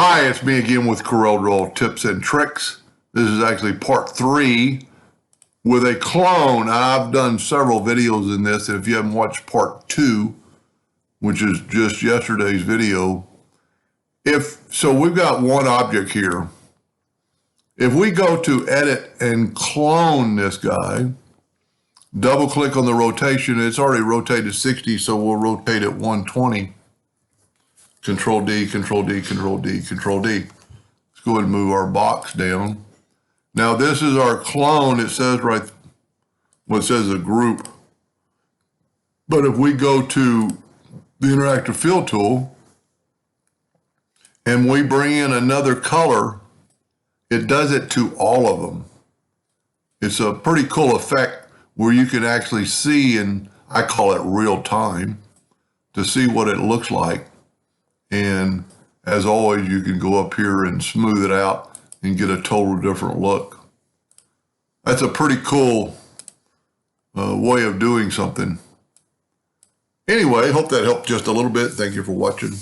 Hi, it's me again with CorelDraw tips and tricks. This is actually part 3 with a clone. I've done several videos in this, and if you haven't watched part 2, which is just yesterday's video, so we've got one object here. If we go to edit and clone this guy, double click on the rotation, it's already rotated 60, so we'll rotate it 120. Control D, Control D, Control D, Control D. Let's go ahead and move our box down. Now this is our clone. It says it says a group. But if we go to the interactive fill tool and we bring in another color, it does it to all of them. It's a pretty cool effect where you can actually see, and I call it real time, to see what it looks like. And as always, you can go up here and smooth it out and get a total different look. That's a pretty cool way of doing something. Anyway, hope that helped just a little bit. Thank you for watching.